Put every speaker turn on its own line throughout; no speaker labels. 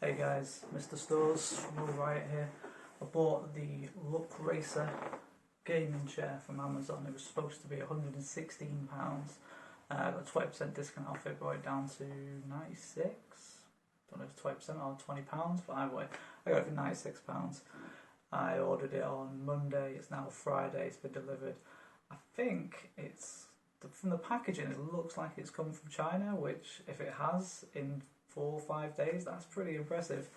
Hey guys, Mr. Stores from All Right here. I bought the Look Racer gaming chair from Amazon. It was supposed to be £116. I got a 20% discount off it, brought it down to 96. Don't know if it's 20% or £20, but anyway, I got it for £96. I ordered it on Monday, it's now Friday, it's been delivered. I think it's, from the packaging, it looks like it's come from China, which if it has in 4 or 5 days, that's pretty impressive.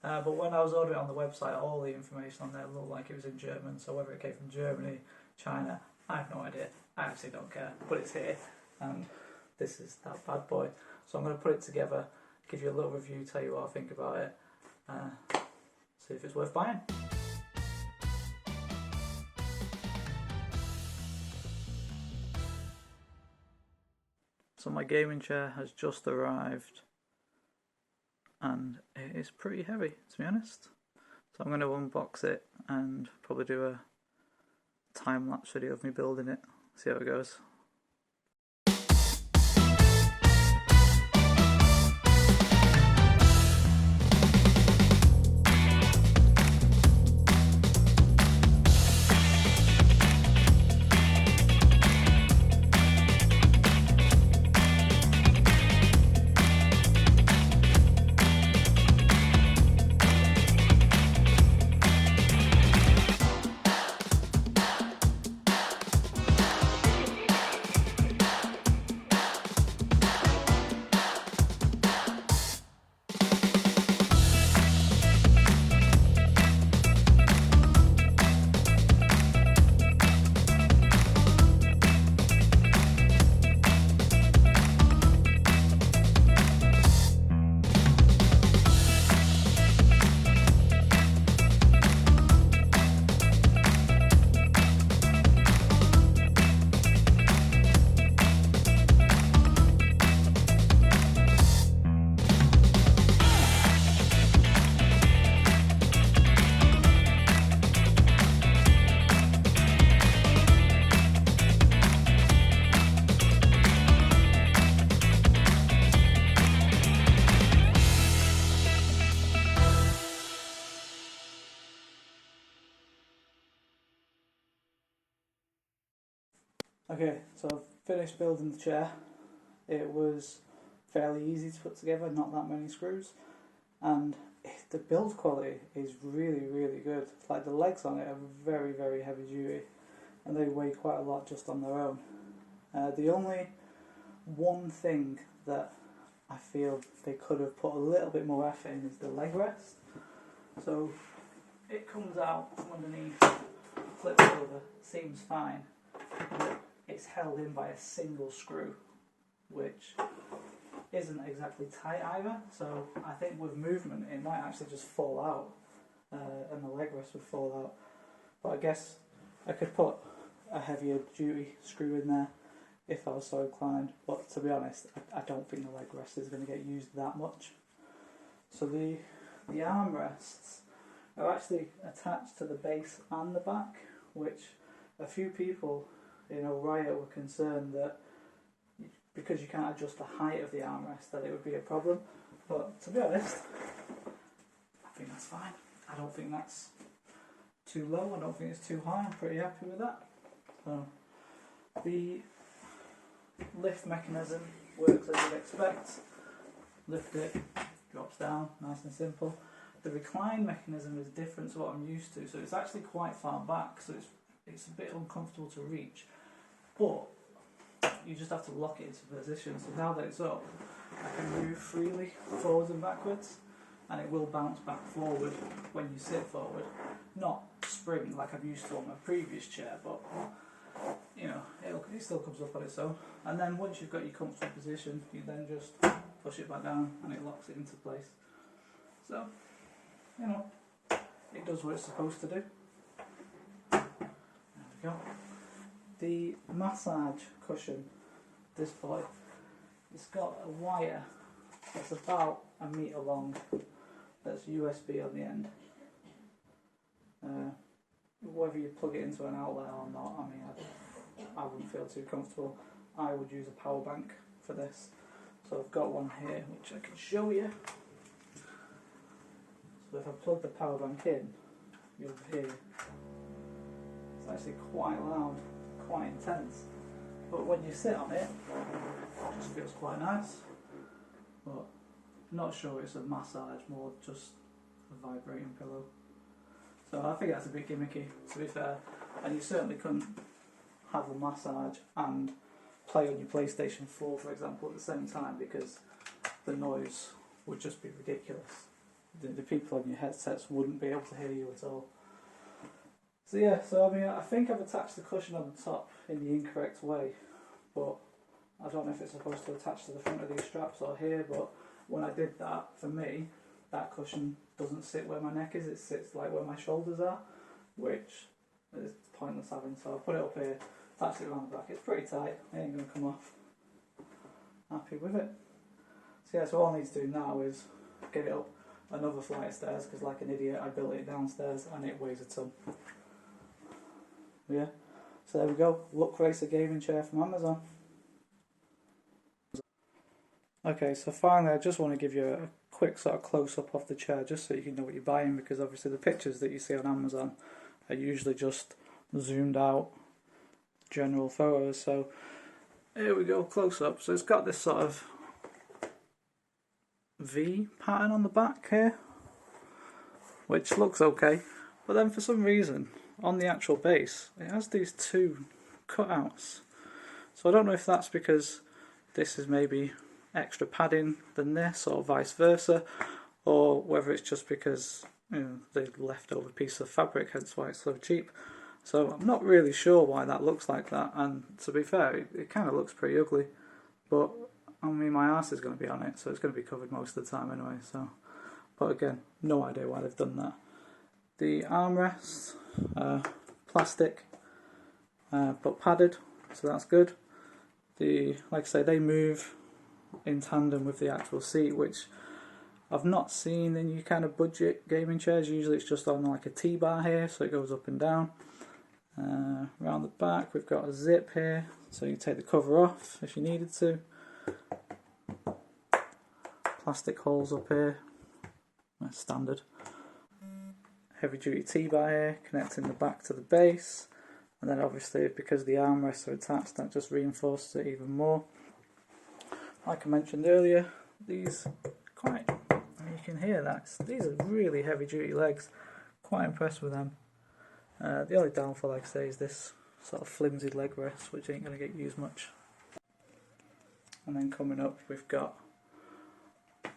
But when I was ordering it on the website, all the information on there looked like it was in German, so whether it came from Germany, China, I have no idea. I actually don't care, but it's here, and this is that bad boy. So I'm going to put it together, give you a little review, tell you what I think about it, see if it's worth buying. So my gaming chair has just arrived, and it is pretty heavy, to be honest. So I'm going to unbox it and probably do a time-lapse video of me building it, see how it goes. Okay, so I've finished building the chair. It was fairly easy to put together, not that many screws, and the build quality is really, really good. Like, the legs on it are very, very heavy duty, and they weigh quite a lot just on their own. The only one thing that I feel they could have put a little bit more effort in is the leg rest. So it comes out from underneath, flips over, seems fine. It's held in by a single screw, which isn't exactly tight either, so I think with movement it might actually just fall out, and the leg rest would fall out. But I guess I could put a heavier duty screw in there if I was so inclined, but to be honest, I don't think the leg rest is going to get used that much. So the armrests are actually attached to the base and the back, which a few people in Oriya were concerned that because you can't adjust the height of the armrest that it would be a problem, but to be honest, I think that's fine. I don't think that's too low, I don't think it's too high, I'm pretty happy with that. So the lift mechanism works as you'd expect. Lift it, drops down, nice and simple. The recline mechanism is different to what I'm used to, so it's actually quite far back, so it's a bit uncomfortable to reach, but you just have to lock it into position. So now that it's up, I can move freely forwards and backwards, and it will bounce back forward when you sit forward. Not spring like I'm used to on my previous chair, but you know, it still comes up on its own. And then once you've got your comfortable position, you then just push it back down and it locks it into place. So, you know, it does what it's supposed to do. There we go. The massage cushion, this boy, it's got a wire that's about 1 metre long that's USB on the end. Whether you plug it into an outlet or not, I mean, I wouldn't feel too comfortable. I would use a power bank for this. So I've got one here which I can show you. So if I plug the power bank in, you'll hear it's actually quite loud, quite intense. But when you sit on it, it just feels quite nice. But I'm not sure it's a massage, more just a vibrating pillow. So I think that's a bit gimmicky, to be fair. And you certainly couldn't have a massage and play on your PlayStation 4, for example, at the same time, because the noise would just be ridiculous. The people on your headsets wouldn't be able to hear you at all. So yeah, so I mean, I think I've attached the cushion on the top in the incorrect way, but I don't know if it's supposed to attach to the front of these straps or here, but when I did that, for me, that cushion doesn't sit where my neck is, it sits like where my shoulders are, which is pointless having, so I'll put it up here, attach it around the back. It's pretty tight, it ain't going to come off. Happy with it. So yeah, so all I need to do now is get it up another flight of stairs, because like an idiot I built it downstairs and it weighs a ton. Yeah, so there we go, Look Racer gaming chair from Amazon. Okay, so finally I just want to give you a quick sort of close-up of the chair, just so you can know what you're buying, because obviously the pictures that you see on Amazon are usually just zoomed out general photos. So here we go, close-up. So it's got this sort of V pattern on the back here, which looks okay, but then for some reason on the actual base it has these two cutouts. So I don't know if that's because this is maybe extra padding than this, or vice versa, or whether it's just because, you know, they left over piece of fabric, hence why it's so cheap. So I'm not really sure why that looks like that, and to be fair, it kind of looks pretty ugly, but I mean, my arse is going to be on it, so it's going to be covered most of the time anyway. So, but again, no idea why they've done that. The armrests, plastic, but padded, so that's good. Like I say, they move in tandem with the actual seat, which I've not seen in your kind of budget gaming chairs. Usually it's just on like a T-bar here, so it goes up and down. Around the back we've got a zip here, so you can take the cover off if you needed to. Plastic holes up here, that's standard. Heavy duty T-bar here, connecting the back to the base, and then obviously because the armrests are attached, that just reinforces it even more. Like I mentioned earlier, these quite, you can hear that, these are really heavy duty legs, quite impressed with them. The only downfall, like I say, is this sort of flimsy leg rest, which ain't going to get used much. And then coming up we've got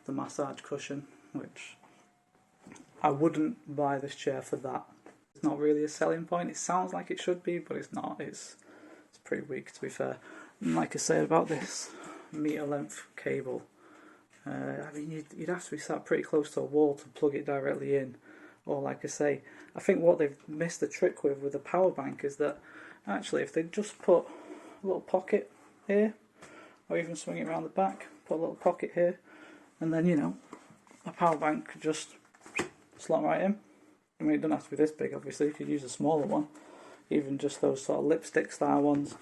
the massage cushion, which I wouldn't buy this chair for that. It's not really a selling point. It sounds like it should be, but it's not. It's pretty weak, to be fair. And like I say about this metre length cable, I mean, you'd have to be sat pretty close to a wall to plug it directly in. Or like I say, I think what they've missed the trick with the power bank is that actually if they just put a little pocket here, or even swing it around the back, put a little pocket here, and then, you know, a power bank could just slot right in. I mean, it doesn't have to be this big, obviously. You could use a smaller one, even just those sort of lipstick style ones,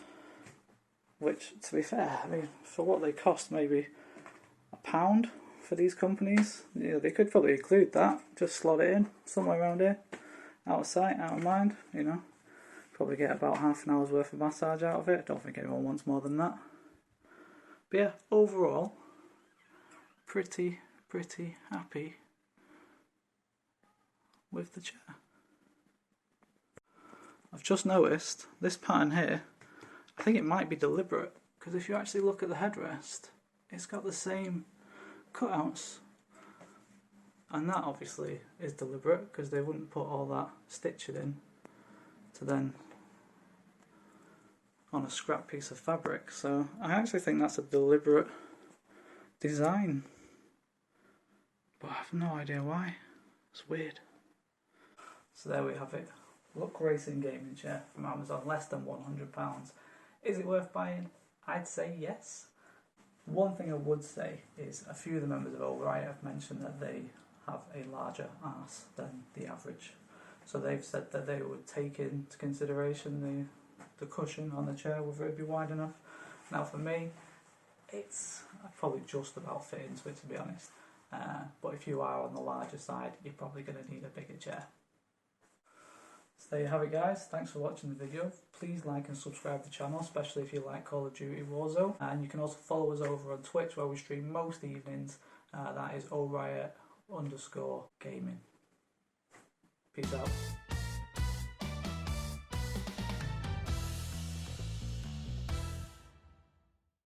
which, to be fair, I mean, for what they cost, maybe £1 for these companies, you know, they could probably include that, just slot it in somewhere around here, out of sight, out of mind, you know. Probably get about half an hour's worth of massage out of it. I don't think anyone wants more than that. But yeah, overall, pretty happy with the chair. I've just noticed this pattern here, I think it might be deliberate, because if you actually look at the headrest, it's got the same cutouts, and that obviously is deliberate, because they wouldn't put all that stitching in to then on a scrap piece of fabric. So I actually think that's a deliberate design, but I have no idea why. It's weird. So there we have it. Look Racing gaming chair from Amazon, less than £100. Is it worth buying? I'd say yes. One thing I would say is a few of the members of Override have mentioned that they have a larger arse than the average. So they've said that they would take into consideration the cushion on the chair, whether it be wide enough. Now for me, it's probably just about fit into it, to be honest. but if you are on the larger side, you're probably going to need a bigger chair. So there you have it, guys. Thanks for watching the video. Please like and subscribe to the channel, especially if you like Call of Duty Warzone. And you can also follow us over on Twitch, where we stream most evenings. That is oriot_gaming. Peace out.